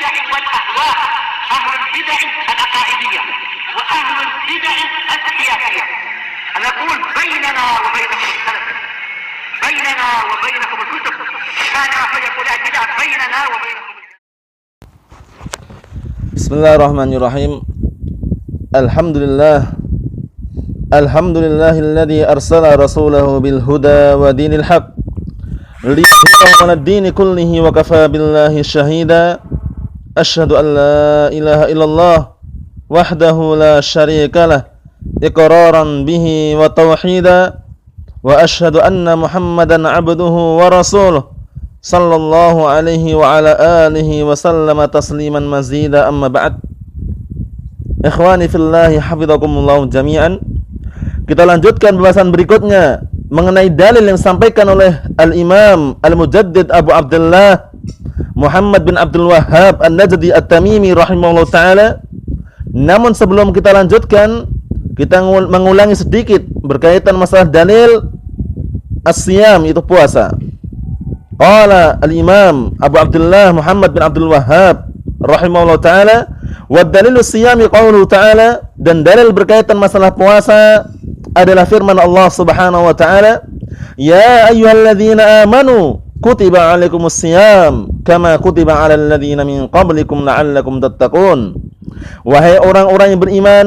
البدع والأهواء، أهل البدع العقائدية وأهل البدع السياسية. نقول بيننا وبينكم السلف، بيننا وبينكم الكتب، كان فيقول البدع بيننا وبينكم. Bismillahirrahmanirrahim. Alhamdulillahilladzi arsala rasulahu bil huda wa dinil haq liyudhhirahu 'alad dini kullihi wa kafaa billahi syahida. Asyhadu an la ilaha illallah wahdahu la syarika lah iqraran bihi wa tauhida, wa asyhadu anna Muhammadan 'abduhu wa rasuluh sallallahu alaihi wa ala alihi wa sallama tasliman mazida, amma ba'd. Ikhwani fillahi hafizakumullah jami'an. Kita lanjutkan pembahasan berikutnya mengenai dalil yang disampaikan oleh Al-Imam Al-Mujaddid Abu Abdullah Muhammad bin Abdul Wahhab An-Najdi At-Tamimi rahimahullah ta'ala. Namun sebelum kita lanjutkan, kita mengulangi sedikit berkaitan masalah dalil as-siyam, itu puasa. Qala Al-Imam Abu Abdullah Muhammad bin Abdul Wahhab rahimahullah ta'ala, wa dalilu siyami qauluhu ta'ala, dan dalil berkaitan masalah puasa adalah firman Allah Subhanahu wa ta'ala, ya ayyuhalladzina amanu kutiba alaikumus siyam kama kutiba alal ladzina min qablikum la'allakum tattaqun. Wahai orang-orang yang beriman,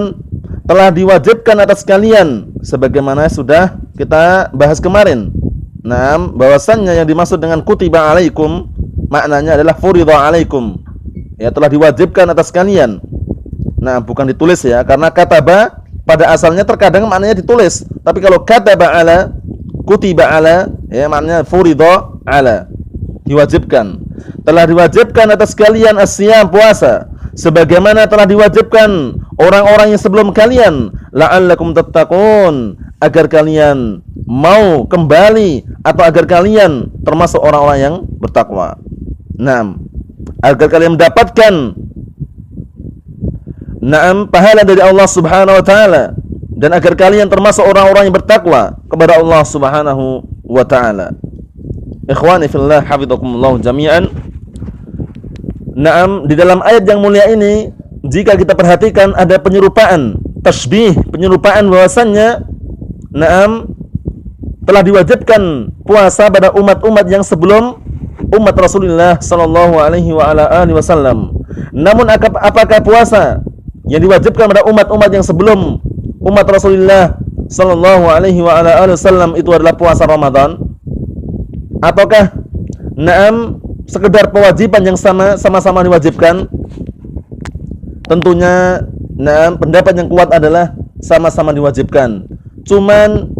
telah diwajibkan atas kalian sebagaimana sudah kita bahas kemarin. Nah, bahwasannya yang dimaksud dengan kutiba alaikum maknanya adalah furidha alaikum, ya, telah diwajibkan atas kalian. Nah, bukan ditulis ya, karena kataba pada asalnya terkadang maknanya ditulis, tapi kalau kataba ala, kutiba ala, ya, maknanya furidha ala, diwajibkan. Telah diwajibkan atas kalian as-siyam, puasa, sebagaimana telah diwajibkan orang-orang yang sebelum kalian, la'allakum tattaqun, agar kalian mau kembali atau agar kalian termasuk orang-orang yang bertakwa. Nah, agar kalian mendapatkan pahala dari Allah Subhanahu wa ta'ala, dan agar kalian termasuk orang-orang yang bertakwa kepada Allah Subhanahu wa ta'ala. Ikhwani fillah hafizakumullah jami'an. Naam, di dalam ayat yang mulia ini, jika kita perhatikan ada penyerupaan, tasbih, penyerupaan bahwasannya telah diwajibkan puasa pada umat-umat yang sebelum umat Rasulullah sallallahu alaihi wa ala alihi wasallam. Namun apakah puasa yang diwajibkan pada umat-umat yang sebelum umat Rasulullah sallallahu alaihi wa ala alihi wasallam itu adalah puasa Ramadan, ataukah sekedar kewajiban yang sama-sama diwajibkan? Tentunya pendapat yang kuat adalah sama-sama diwajibkan. Cuman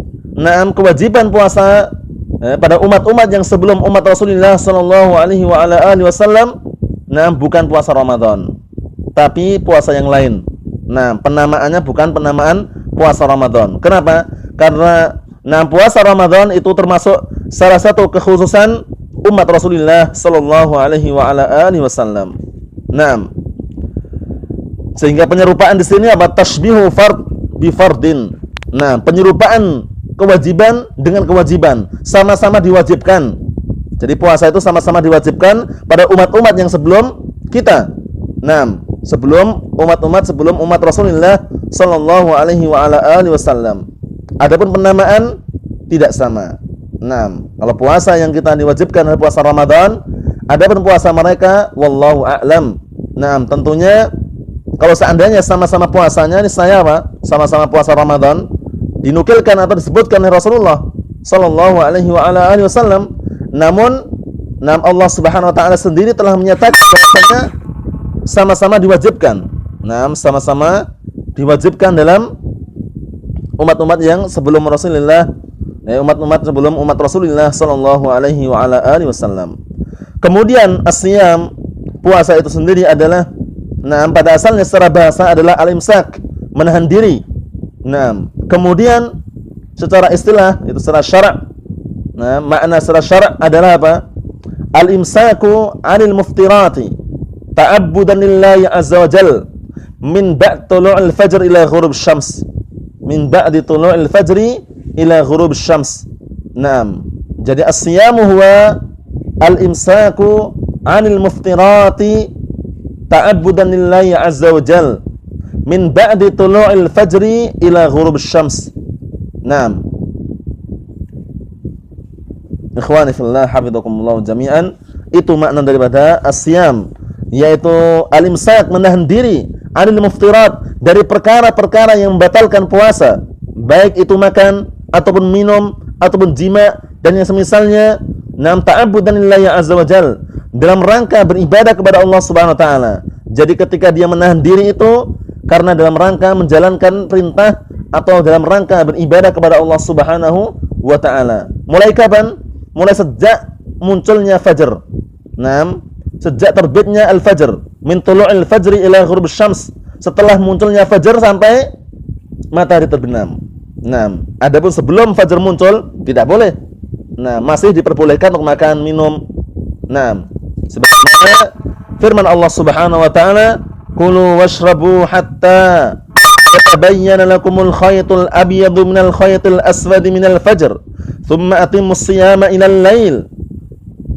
kewajiban puasa pada umat-umat yang sebelum umat Rasulullah sallallahu alaihi wa ala alihi wasallam bukan puasa Ramadan, tapi puasa yang lain. Nah, penamaannya bukan penamaan puasa Ramadan. Kenapa? Karena puasa Ramadan itu termasuk salah satu kekhususan umat Rasulullah sallallahu alaihi wa ala alihi wasallam. Nah, sehingga penyerupaan di sini apa? Tashbihu fard bi fardin. Nah, penyerupaan kewajiban dengan kewajiban, sama-sama diwajibkan. Jadi puasa itu sama-sama diwajibkan pada umat-umat yang sebelum kita. Nah, sebelum umat Rasulullah sallallahu alaihi wa ala alihi wasallam. Adapun penamaan tidak sama. Nah, kalau puasa yang kita diwajibkan adalah puasa Ramadan, adapun puasa mereka wallahu a'lam. Nah, tentunya kalau seandainya sama-sama puasanya, ini saya apa? Sama-sama puasa Ramadan, dinukilkan atau disebutkan oleh Rasulullah sallallahu alaihi wa ala alihi wasallam. Namun Allah Subhanahu wa taala sendiri telah menyatakan bahwasanya sama-sama diwajibkan. Sama-sama diwajibkan dalam umat-umat yang sebelum Rasulullah, umat-umat sebelum umat Rasulullah sallallahu alaihi wa ala alihi wasallam. Kemudian as-siyam, puasa itu sendiri adalah pada asalnya secara bahasa adalah al-imsak, menahan diri. Kemudian secara istilah itu secara syara', makna secara syara' adalah apa? Al-imsaku 'anil muftirati ta'abbudan lillahi azza wa jalla min ba'd tulu'il fajr ila ghurub syams. Min ba'di tulu'il fajri ila ghurub syams. Jadi as-siyamu huwa al-imsaku 'anil muftirati ta'abbudan lillahi azza wa jal min ba'di tulu'il fajri ila ghurubis syams. Naam. Ikhwani fillah hafizakumullah jami'an, itu makna daripada as-siyam, yaitu al-imsak, menahan diri, anil muftirat, dari perkara-perkara yang membatalkan puasa, baik itu makan ataupun minum ataupun jima dan yang semisalnya. Naam, ta'abbudan lillahi azza wa jal, dalam rangka beribadah kepada Allah Subhanahu wa taala. Jadi ketika dia menahan diri itu karena dalam rangka menjalankan perintah atau dalam rangka beribadah kepada Allah Subhanahu wa taala. Mulai kapan? Mulai sejak munculnya fajar. Naam, sejak terbitnya al-fajr, min tulu'il fajri ila ghurubis syams, setelah munculnya fajar sampai matahari terbenam. Naam, adapun sebelum fajar muncul tidak boleh. Nah, masih diperbolehkan untuk makan, minum. Naam, sebagaimana firman Allah Subhanahu wa taala, "Kulu washrabu hatta yatabayyana lakumul khaytul abyadu minal khaytil aswadi minal fajr, thumma atimmus siyama ilal lail."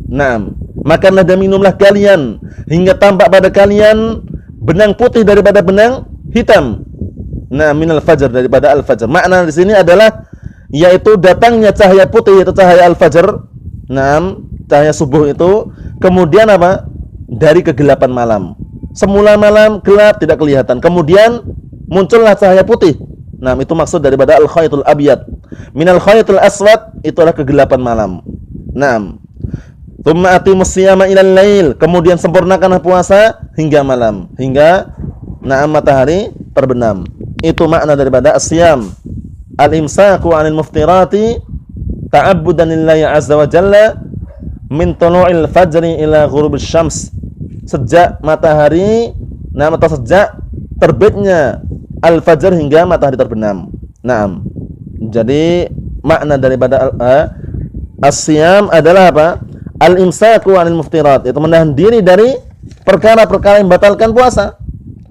Naam, makanlah dan minumlah kalian hingga tampak pada kalian benang putih daripada benang hitam. Nah, minal fajr, daripada al-fajr. Makna di sini adalah yaitu datangnya cahaya putih, yaitu cahaya al-fajr. Naam, cahaya subuh itu kemudian apa? Dari kegelapan malam. Semula malam gelap, tidak kelihatan. Kemudian muncullah cahaya putih. Nah, itu maksud daripada al-khaytul abyad. Minal khaytul aswad, itulah kegelapan malam. Naam. Tsumma atimus siyama ilal lail, kemudian sempurnakanlah puasa hingga malam, hingga matahari terbenam. Itu makna daripada as-siyam. Al-imsaku 'anil muftirati ta'abbudan lillahi azza wa jalla min tulu'il fajri ila ghurubis syams. Sejak matahari, atau sejak terbitnya al-fajr hingga matahari terbenam. Naam. Jadi makna daripada as-siyam adalah apa? Al-imsaku 'anil muftirat, itu menahan diri dari perkara-perkara yang membatalkan puasa.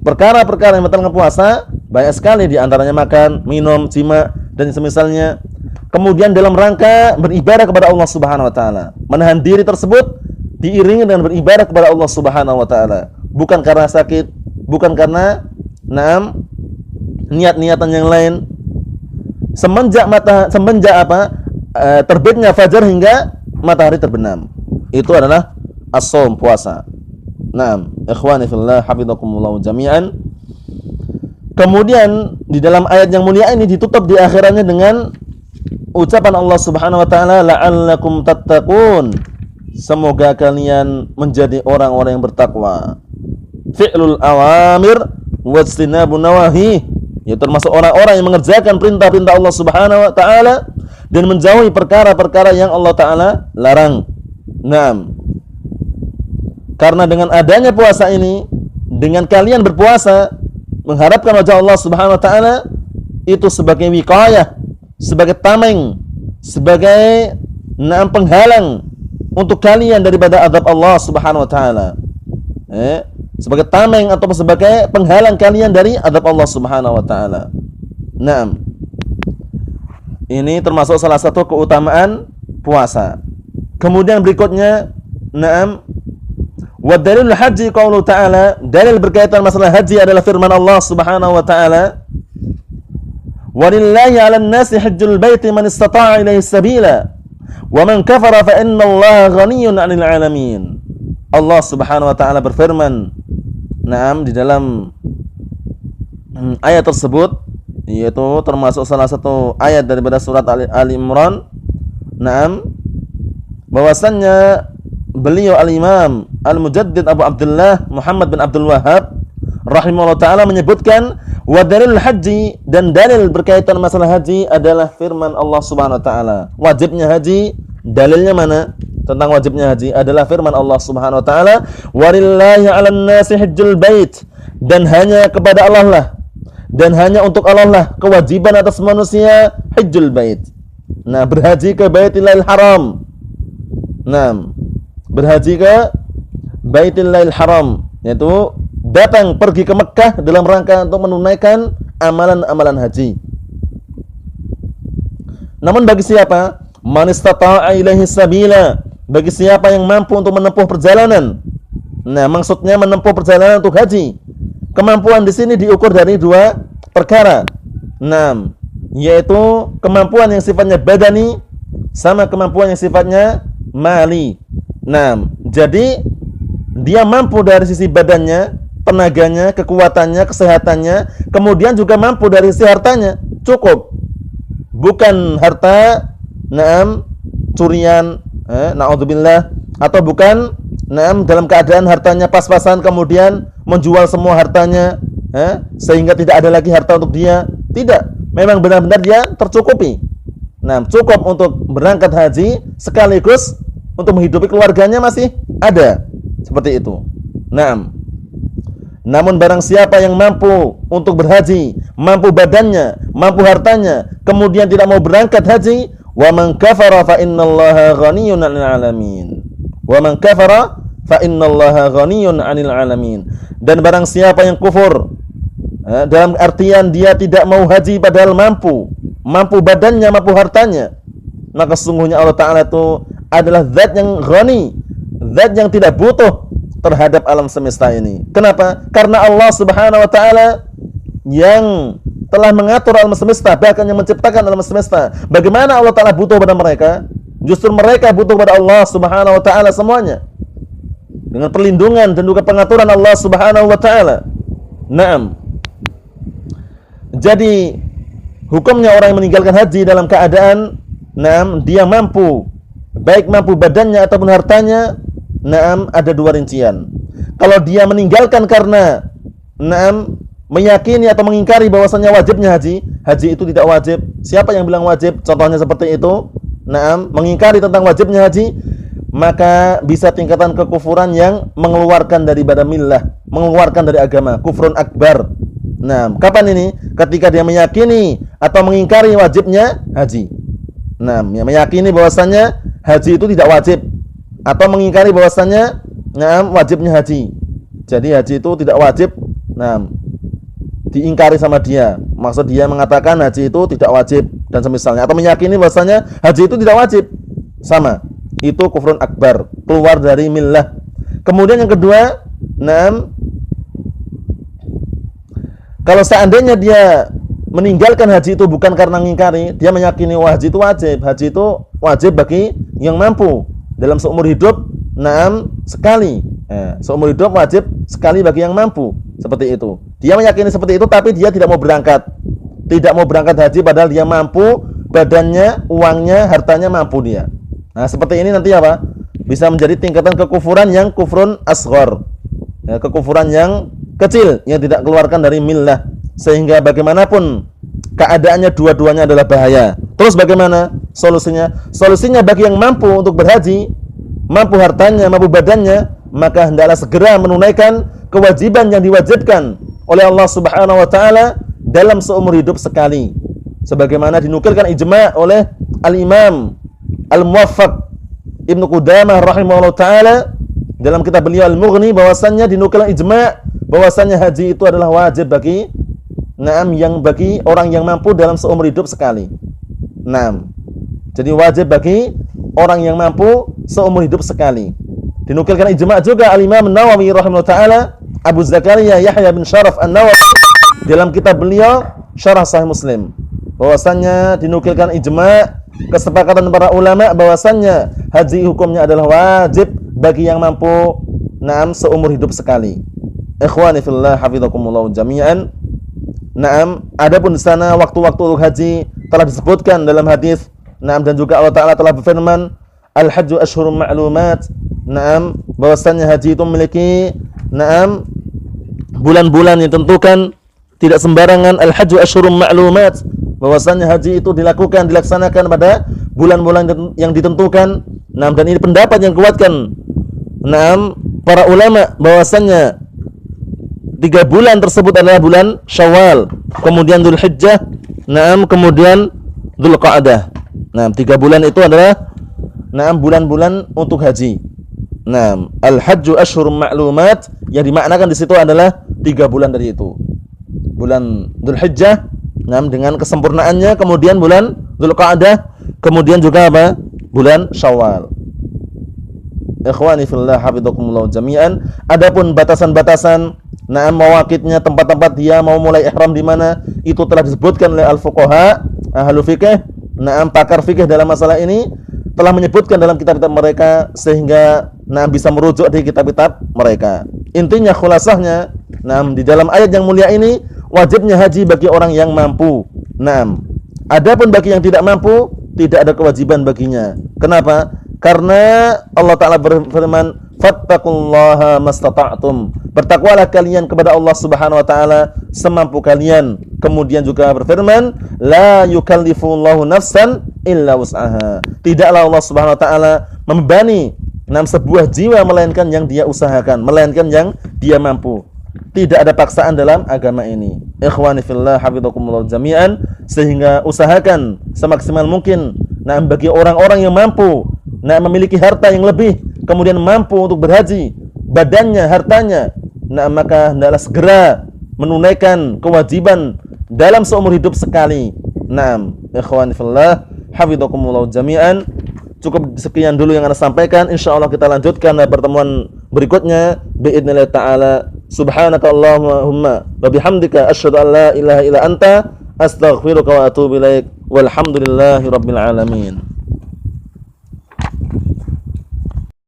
Perkara-perkara yang membatalkan puasa banyak sekali, di antaranya makan, minum, jima dan semisalnya. Kemudian dalam rangka beribadah kepada Allah Subhanahu wa taala. Menahan diri tersebut diiringi dengan beribadah kepada Allah Subhanahu wa taala. Bukan karena sakit, bukan karena niat-niatan yang lain. Semenjak terbitnya fajar hingga matahari terbenam, itu adalah as-shaum, puasa. Naam, ikhwani fillah hafizakumullah jami'an. Kemudian di dalam ayat yang mulia ini ditutup di akhirannya dengan ucapan Allah Subhanahu wa taala, la'allakum tattaqun, semoga kalian menjadi orang-orang yang bertakwa. Fi'lul awamir wajtinabun nawahi, yaitu termasuk orang-orang yang mengerjakan perintah-perintah Allah Subhanahu wa taala dan menjauhi perkara-perkara yang Allah taala larang. Naam. Karena dengan adanya puasa ini, dengan kalian berpuasa mengharapkan wajah Allah Subhanahu wa taala, itu sebagai wiqayah, sebagai tameng, sebagai penghalang untuk kalian daripada azab Allah Subhanahu wa taala. Sebagai tameng atau sebagai penghalang kalian dari azab Allah Subhanahu wa taala. Naam. Ini termasuk salah satu keutamaan puasa. Kemudian berikutnya, naam, wa dalilul haji qaulu ta'ala, dalil berkaitan masalah haji adalah firman Allah Subhanahu wa taala, walillahi 'alan nasi hajjul baiti man istata'a ilaihi sabila wa man kafara fa innallaha ghaniyyun 'anil 'alamin. Allah Subhanahu wa taala berfirman, naam, di dalam ayat tersebut, yaitu termasuk salah satu ayat daripada surat Ali Imran, naam, bahwasannya beliau al-Imam Al-Mujaddid Abu Abdullah Muhammad bin Abdul Wahhab rahimahullah ta'ala menyebutkan, wa dalil haji, dan dalil berkaitan masalah haji adalah firman Allah Subhanahu wa ta'ala. Wajibnya haji, dalilnya mana? Tentang wajibnya haji adalah firman Allah Subhanahu wa ta'ala, walillahi 'alan nasi hajjul bait, dan hanya kepada Allah lah, dan hanya untuk Allah lah kewajiban atas manusia hajjul bait. Nah, berhaji ke Baitillahil Haram. Nah, berhaji ke Baitillahil Haram, yaitu datang pergi ke Mekah dalam rangka untuk menunaikan amalan-amalan haji. Namun bagi siapa? Man istata'a ilaihi sabila, bagi siapa yang mampu untuk menempuh perjalanan Nah, maksudnya menempuh perjalanan untuk haji. Kemampuan di sini diukur dari dua perkara. Nah, yaitu kemampuan yang sifatnya badani sama kemampuan yang sifatnya mali. Nah, jadi dia mampu dari sisi badannya, tenaganya, kekuatannya, kesehatannya, kemudian juga mampu dari sisi hartanya. Cukup. Bukan harta curian, naudzubillah, atau bukan dalam keadaan hartanya pas-pasan kemudian menjual semua hartanya, sehingga tidak ada lagi harta untuk dia. Tidak, memang benar-benar dia tercukupi. Nah, cukup untuk berangkat haji sekaligus untuk menghidupi keluarganya masih ada. Seperti itu. Namun barang siapa yang mampu untuk berhaji, mampu badannya, mampu hartanya, kemudian tidak mau berangkat haji, wa man kafara fa innallaha ghaniyyun 'anil 'alamin. Wa man kafara fa innallaha ghaniyyun 'anil 'alamin. Dan barang siapa yang kufur, dalam artian dia tidak mau haji padahal mampu badannya, mampu hartanya, maka sesungguhnya Allah Ta'ala itu adalah zat yang ghani, zat yang tidak butuh terhadap alam semesta ini. Kenapa? Karena Allah Subhanahu wa Ta'ala yang telah mengatur alam semesta, bahkan yang menciptakan alam semesta. Bagaimana Allah Ta'ala butuh pada mereka? Justru mereka butuh pada Allah Subhanahu wa Ta'ala semuanya, dengan perlindungan dan juga pengaturan Allah Subhanahu wa Ta'ala. Jadi hukumnya orang yang meninggalkan haji dalam keadaan dia mampu, baik mampu badannya ataupun hartanya, ada dua rincian. Kalau dia meninggalkan karena meyakini atau mengingkari bahwasanya wajibnya haji itu tidak wajib. Siapa yang bilang wajib? Contohnya seperti itu. Mengingkari tentang wajibnya haji, maka bisa tingkatan kekufuran yang mengeluarkan dari badan millah, mengeluarkan dari agama, kufrun akbar. Kapan ini? Ketika dia meyakini atau mengingkari wajibnya haji. Yang meyakini bahwasanya haji itu tidak wajib, atau mengingkari bahwasanya wajibnya haji. Jadi haji itu tidak wajib. Diingkari sama dia. Maksud dia mengatakan haji itu tidak wajib dan semisalnya, atau meyakini bahwasanya haji itu tidak wajib. Sama. Itu kufrun akbar, keluar dari millah. Kemudian yang kedua, kalau seandainya dia meninggalkan haji itu bukan karena mengingkari, dia meyakini haji itu wajib. Haji itu wajib bagi yang mampu. Dalam seumur hidup, sekali. Seumur hidup wajib sekali bagi yang mampu. Seperti itu. Dia meyakini seperti itu, tapi dia tidak mau berangkat. Tidak mau berangkat haji padahal dia mampu, badannya, uangnya, hartanya mampu dia. Nah, seperti ini nanti apa? Bisa menjadi tingkatan kekufuran yang kufrun asghar. Kekufuran yang kecil, yang tidak keluarkan dari millah. Sehingga bagaimanapun keadaannya dua-duanya adalah bahaya. Terus bagaimana solusinya? Solusinya bagi yang mampu untuk berhaji, mampu hartanya, mampu badannya, maka hendaklah segera menunaikan kewajiban yang diwajibkan oleh Allah Subhanahu wa Ta'ala dalam seumur hidup sekali. Sebagaimana dinukilkan ijma' oleh Al-Imam Al-Muwaffaq Ibnu Qudamah rahimahullah ta'ala dalam kitab beliau Al-Mughni, bahwasannya dinukilkan ijma' bahwasannya haji itu adalah wajib bagi bagi orang yang mampu dalam seumur hidup sekali. Jadi wajib bagi orang yang mampu seumur hidup sekali. Dinukilkan ijma' juga Al-Imam An-Nawawi rahimahullah ta'ala, Abu Zakaria Yahya bin Sharaf An-Nawawi dalam kitab beliau Syarah Sahih Muslim, bahwasannya dinukilkan ijma' kesepakatan para ulama bahwasannya haji hukumnya adalah wajib bagi yang mampu seumur hidup sekali. Ikhwani fillah hafizakumullah jami'an. Adapun di sana waktu-waktu untuk haji telah disebutkan dalam hadis. Dan juga Allah Ta'ala telah berfirman, Al-Hajju Ashhurun Ma'lumat. Bahwasannya haji itu memiliki bulan-bulan yang ditentukan, tidak sembarangan. Al-Hajju Ashhurun Ma'lumat, bahwasannya haji itu dilaksanakan pada bulan-bulan yang ditentukan. Dan ini pendapat yang kuatkan para ulama, bahwasannya 3 bulan tersebut adalah bulan Syawal, kemudian Dzulhijjah, kemudian Dzulqa'dah. 3 bulan itu adalah bulan-bulan untuk haji. Al-Hajju Ashhurun Ma'lumat, yang dimaknakan di situ adalah 3 bulan dari itu. Bulan Dzulhijjah dengan kesempurnaannya, kemudian bulan Dzulqa'dah, kemudian juga apa? Bulan Syawal. Ikhwani fillah hafizakumullah jami'an. Adapun batasan-batasan, mawaqitnya, tempat-tempat dia mau mulai ihram di mana, itu telah disebutkan oleh al-fuqaha, ahlu fikih, pakar fikih dalam masalah ini telah menyebutkan dalam kitab-kitab mereka sehingga bisa merujuk di kitab-kitab mereka. Intinya khulasahnya, di dalam ayat yang mulia ini wajibnya haji bagi orang yang mampu. Adapun bagi yang tidak mampu, tidak ada kewajiban baginya. Kenapa? Karena Allah Ta'ala berfirman, fattaqullaha mastata'tum. Bertakwalah kalian kepada Allah Subhanahu wa taala semampu kalian. Kemudian juga berfirman, la yukallifullahu nafsan illa wus'aha. Tidaklah Allah Subhanahu wa taala membebani sebuah jiwa melainkan yang dia usahakan, melainkan yang dia mampu. Tidak ada paksaan dalam agama ini. Ikhwani fillah hafizakumullah jami'an, sehingga usahakan semaksimal mungkin bagi orang-orang yang mampu, memiliki harta yang lebih, kemudian mampu untuk berhaji, badannya, hartanya, maka hendaklah segera menunaikan kewajiban dalam seumur hidup sekali. Ikhwani fillah hafizakumullah jami'an. Cukup sekian dulu yang Anda sampaikan. Insyaallah kita lanjutkan pada pertemuan berikutnya biidznillah taala. Subhanakallahumma wa bihamdika asyhadu an la ilaha illa anta astaghfiruka wa atubu ilaik. Walhamdulillahirabbil alamin.